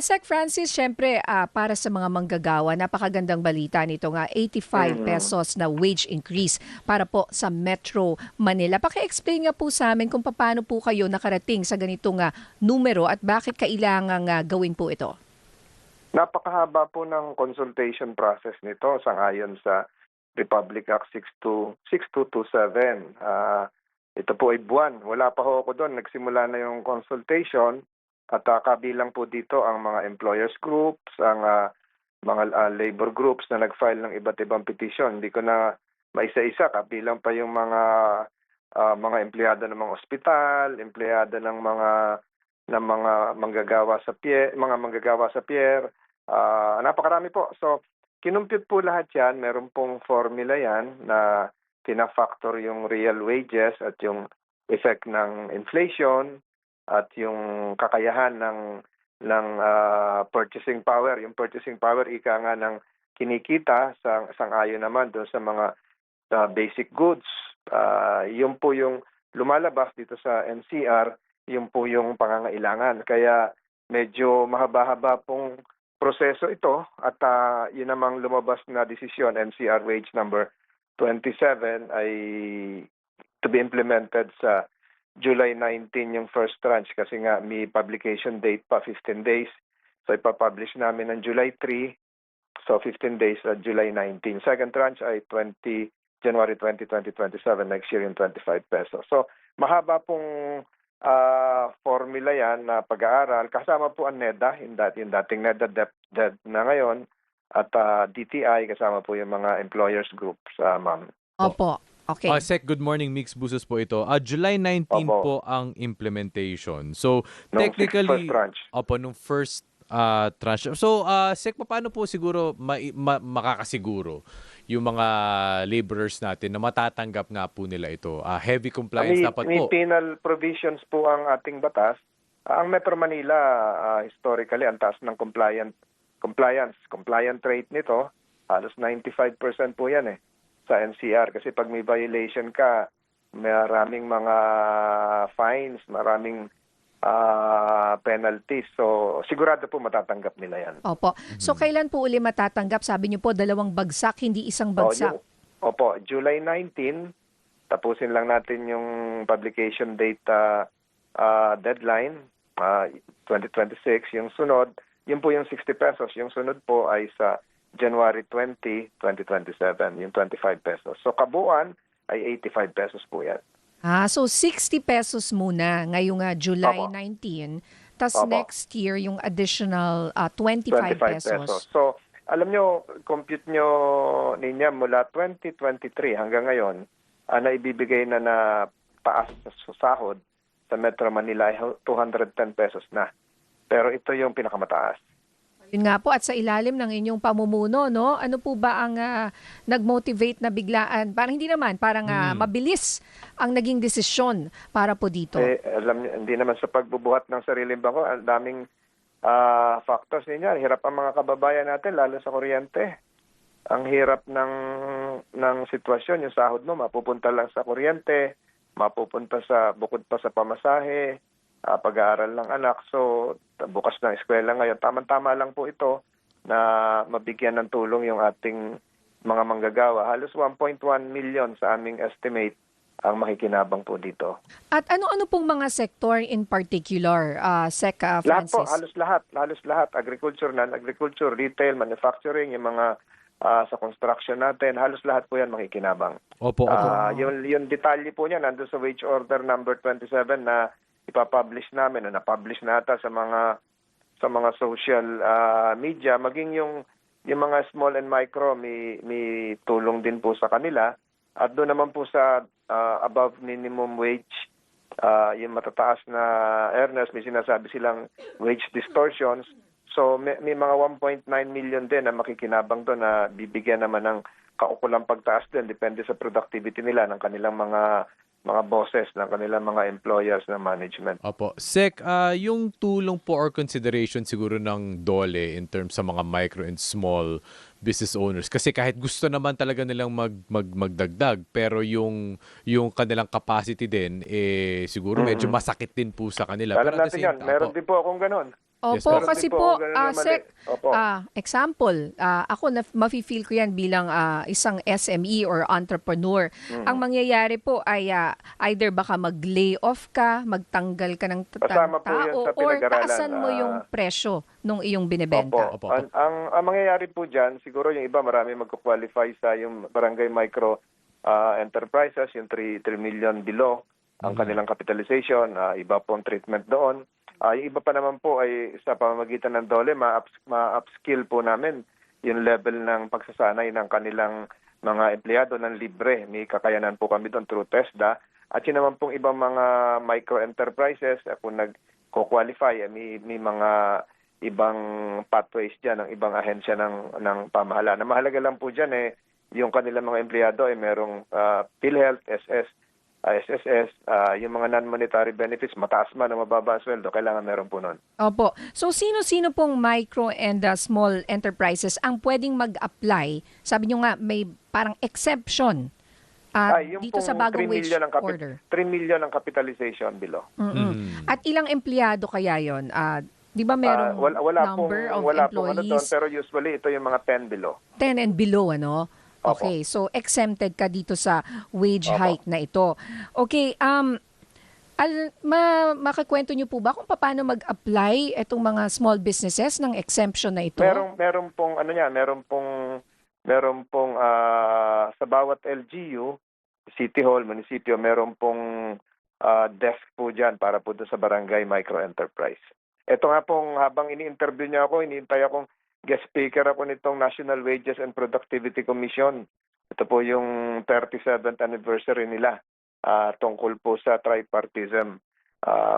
Sec Francis, syempre para sa mga manggagawa, napakagandang balita nito nga 85 pesos na wage increase para po sa Metro Manila. Paki-explain nga po sa amin kung paano po kayo nakarating sa ganitong numero at bakit kailangang gawin po ito. Napakahaba po ng consultation process nito sangayon sa Republic Act 6227. Ito po ay buwan. Wala pa ho ako doon. Nagsimula na yung consultation at kabilang po dito ang mga employers groups, ang mga labor groups na nag-file ng iba't ibang petition. Hindi ko na maisa-isa. Kabilang pa yung mga empleyado ng mga ospital, empleyado ng mga manggagawa sa pier, napakarami po. So, kinumpute po lahat yan. Meron pong formula yan na tina-factor yung real wages at yung effect ng inflation at yung kakayahan ng purchasing power. Yung purchasing power, ika nga ng kinikita sang-ayon naman doon sa mga basic goods. Yun po yung lumalabas dito sa NCR, yun po yung pangangailangan. Kaya medyo mahaba-haba pong proseso ito at yun namang lumabas na desisyon, NCR Wage number 27 ay to be implemented sa July 19 yung first tranche kasi nga may publication date pa 15 days. So ipapublish namin ng July 3, so 15 days at July 19. Second tranche ay January 20, 2027, next year yung 25 pesos. So mahaba pong formula yan na pag-aaral. Kasama po ang NEDA, yung dating NEDA DepEd na ngayon, at DTI, kasama po yung mga employers groups, ma'am. Opo. Okay. Sec, good morning. Mix Busos po ito. July 19 po ang implementation. So, Nung technically, first tranche. nung first tranche. So, Sec, paano po siguro makakasiguro yung mga laborers natin na matatanggap nga po nila ito? Heavy compliance dapat may po. penal provisions po ang ating batas. Ang Metro Manila, historically, ang taas ng compliant rate nito, halos 95% po yan sa NCR. Kasi pag may violation ka, maraming mga fines, maraming penalties. So, sigurado po matatanggap nila yan. Opo. So, kailan po uli matatanggap? Sabi niyo po, 2 bagsak, hindi isang bagsak. Opo, July 19, tapusin lang natin yung publication date deadline, 2026. Yung sunod, yun po yung 60 pesos. Yung sunod po ay sa January 20, 2027, yung 25 pesos. So, kabuuan ay 85 pesos po yan. So 60 pesos muna ngayong July Opo. 19. Tas Opo. next year, yung additional 25 pesos. So, alam nyo, compute nyo niya mula 2023 hanggang ngayon, naibibigay na taas sa sahod sa Metro Manila ay 210 pesos na. Pero ito yung pinakamataas. Yun nga po, at sa ilalim ng inyong pamumuno, no? Ano po ba ang nag-motivate na biglaan? Parang hindi naman, parang mabilis ang naging desisyon para po dito. Alam nyo, hindi naman sa pagbubuhat ng sariling bangko, ang daming factors ninyo. Hirap ang mga kababayan natin, lalo sa kuryente. Ang hirap ng sitwasyon, yung sahod mo, mapupunta lang sa kuryente, mapupunta bukod pa sa pamasahe, pag-aaral ng anak. So, bukas ng eskwela ngayon. Tama-tama lang po ito na mabigyan ng tulong yung ating mga manggagawa. Halos 1.1 million sa aming estimate ang makikinabang po dito. At ano-ano pong mga sector in particular, Sec Francis? Lahat po, halos lahat. Agriculture, non-agriculture, retail, manufacturing, yung mga sa construction natin, halos lahat po yan makikinabang. Opo. Yung detalye po niya nandun sa wage order number 27 na ipapublish namin o na-publish nata sa mga social media, maging yung mga small and micro may tulong din po sa kanila. At doon naman po sa above minimum wage, yung matataas na earners, may sinasabi silang wage distortions. So may mga 1.9 million din na makikinabang doon na bibigyan naman ng kaukulang pagtaas din, depende sa productivity nila ng kanilang mga bosses, ng kanilang mga employers na management. Opo. Sec, yung tulong po or consideration siguro ng DOLE in terms sa mga micro and small business owners. Kasi kahit gusto naman talaga nilang magdagdag, pero yung kanilang capacity din, siguro medyo masakit din po sa kanila. Alam Pero natin yan, meron din po akong ganun. Yes, Opo, ma'am. kasi Meron din po, ganun na mali. Sec, Opo. example, ako na mafe-feel ko yan bilang isang SME or entrepreneur. Ang mangyayari po ay either baka mag-lay off ka, magtanggal ka ng Kasama po yan tao, sa or pinag-aralan. taasan mo yung presyo nung iyong binebenta. Opo. Opo. Ang mangyayari po dyan, siguro yung iba marami magko-qualify sa yung barangay micro enterprises, yung 3 million below ang kanilang capitalization, iba pong treatment doon. Yung iba pa naman po ay sa pamamagitan ng DOLE, ma-upskill po namin yung level ng pagsasanay ng kanilang mga empleyado ng libre. May kakayanan po kami doon through TESDA. At yun naman pong ibang mga micro-enterprises, kung nag-qualify, may mga ibang pathways dyan, ng ibang ahensya ng pamahalaan. Na mahalaga lang po dyan yung kanilang mga empleyado ay merong PhilHealth, SSS, yung mga non-monetary benefits, mataas man o mababa ang sweldo, kailangan meron po nun. Opo. So, sino-sino pong micro and small enterprises ang pwedeng mag-apply? Sabi nyo nga, may parang exception Yung dito sa pong bagong 3 wage million ang order. 3 million ang capitalization below. At ilang empleyado kaya yon? Di ba merong number of wala pong ano doon, employees? pero usually ito yung mga 10 below. 10 and below, ano? Opo. Okay, so exempted ka dito sa wage Opo. hike na ito. Okay, makakwento niyo po ba kung paano mag-apply itong mga small businesses ng exemption na ito? Meron pong sa bawat LGU, City Hall, munisipyo, meron pong desk po diyan para po doon sa barangay micro enterprise. Ito nga pong habang ini-interview niya ako, iniintay akong guest speaker ako nitong National Wages and Productivity Commission. Ito po yung 37th anniversary nila tungkol po sa tripartism,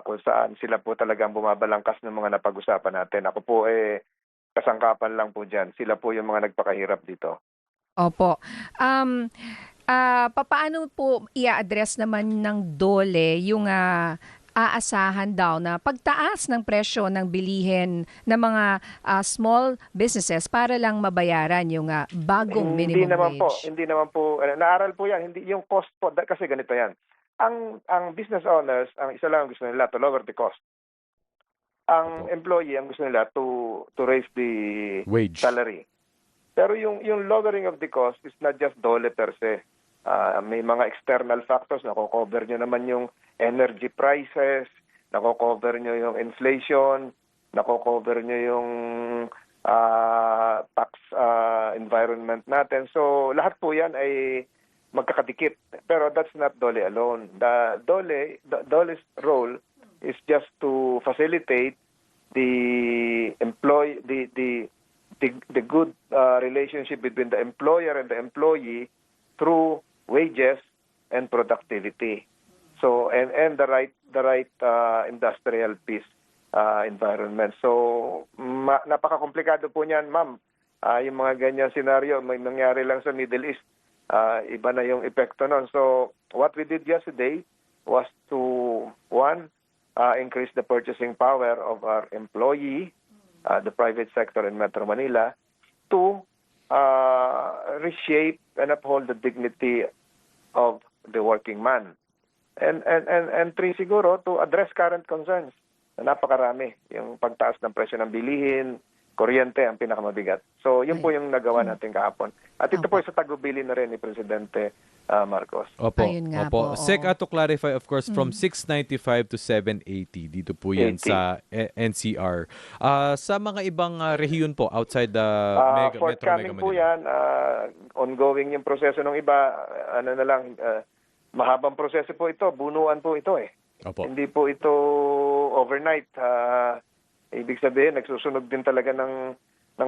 kung saan sila po talagang bumabalangkas ng mga napag-usapan natin. Ako po kasangkapan lang po dyan. Sila po yung mga nagpakahirap dito. Opo. Papaano po i-address naman ng DOLE yung aasahan daw na pagtaas ng presyo ng bilihin ng mga small businesses para lang mabayaran yung bagong minimum wage? Hindi naman po. Naaral po yan. Hindi, yung cost po, kasi ganito yan. Ang business owners, ang isa lang ang gusto nila, to lower the cost. Ang employee, ang gusto nila, to raise the Wage. salary. Pero yung lowering of the cost is not just DOLE per se. May mga external factors, nako-cover nyo naman yung energy prices, nako-cover nyo yung inflation, nako-cover nyo yung tax environment natin. So lahat po yan ay magkakadikit. Pero that's not DOLE alone. The DOLE's role is just to facilitate the good relationship between the employer and the employee through wages and productivity. So and the right industrial peace environment. So napaka-komplikado po niyan, ma'am. Yung mga ganyan scenario may nangyari lang sa Middle East. Iba na yung epekto nun. So what we did yesterday was to increase the purchasing power of our employee, the private sector in Metro Manila, to reshape and uphold the dignity of the working man. And three, siguro, to address current concerns na napakarami. Yung pagtaas ng presyo ng bilihin, kuryente ang pinakamabigat. So, yun po yung nagawa natin kahapon. At ito po sa tagubili na rin ni Presidente Marcos. Opo. Ayun nga Opo. po, Sec, oo. to clarify, of course, from 695 to 780. Dito po yan 80. sa NCR. Sa mga ibang rehiyon po outside the Metro Mega Forthcoming po Manila. yan. Ongoing yung proseso ng iba. Mahabang proseso po ito. Bunuan po ito eh. Opo. Hindi po ito overnight. Ibig sabihin, nagsusunog din talaga ng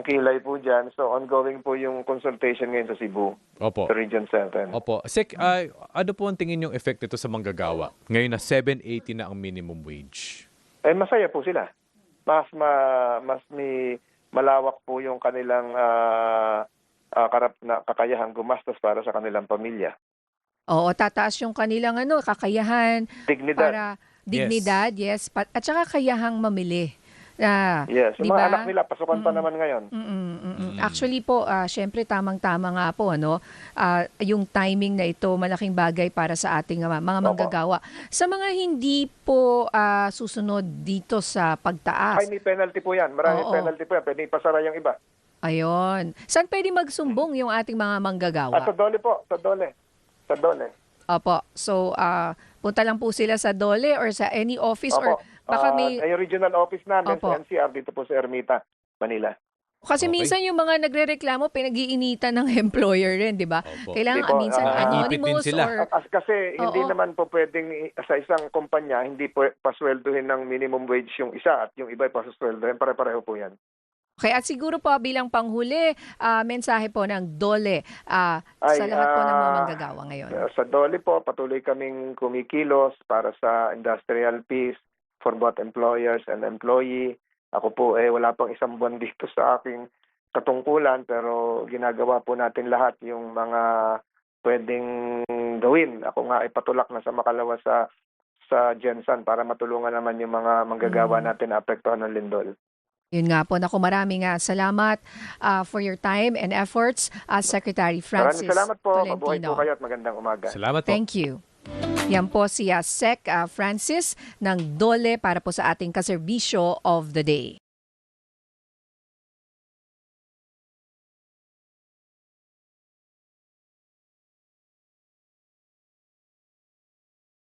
kilay po dyan. So, ongoing po yung consultation ngayon sa Cebu, Opo. sa Region 7. Opo. Sec, ano po ang tingin yung effect nito sa manggagawa? Ngayon na 780 na ang minimum wage. Masaya po sila. Mas malawak po yung kanilang kakayahang gumastos para sa kanilang pamilya. Oo, tataas yung kanilang kakayahan Dignidad. para dignidad, yes, at saka kayahang mamili Yes, yung di mga ba? anak nila, pasukan pa naman ngayon. Actually po, syempre tamang-tama nga po, ano, yung timing na ito, malaking bagay para sa ating mga manggagawa. Sa mga hindi po susunod dito sa pagtaas, Ay, may penalty po yan. Maraming Oo. penalty po yan. Pwede ipasara yung iba. ayun. Saan pwede magsumbong yung ating mga manggagawa? Sa Dole po, sa Dole. Sa Dole. Opo. So, punta lang po sila sa DOLE or sa any office or Opo. baka may... Yung regional office namin Opo. sa NCR dito po sa Ermita, Manila. Kasi Okay. minsan yung mga nagrereklamo, pinag-iinitan ng employer rin, di ba? Opo. Kailangan Hindi po, minsan ipit din anonymous sila. or... Kasi hindi Oo. naman po pwedeng sa isang kumpanya, hindi po pasweldohin ng minimum wage yung isa at yung iba ay pasweldohin. Pare-pareho po yan. Okay, at siguro po bilang panghuli, mensahe po ng DOLE sa lahat po ng mga manggagawa ngayon. Sa Dole po, patuloy kaming kumikilos para sa industrial peace for both employers and employee. Ako po wala pang isang buwan dito sa aking katungkulan pero ginagawa po natin lahat yung mga pwedeng gawin. Ako nga ay patulak na sa makalawa sa Gensan para matulungan naman yung mga manggagawa natin na apektuhan ng lindol. Yun nga po, naku, maraming salamat for your time and efforts, Secretary Francis Maraming salamat po. Mabuhay Tolentino. po kayo at magandang umaga. Salamat po. Thank you. Yan po si Sec Francis ng DOLE para po sa ating kaserbisyo of the day.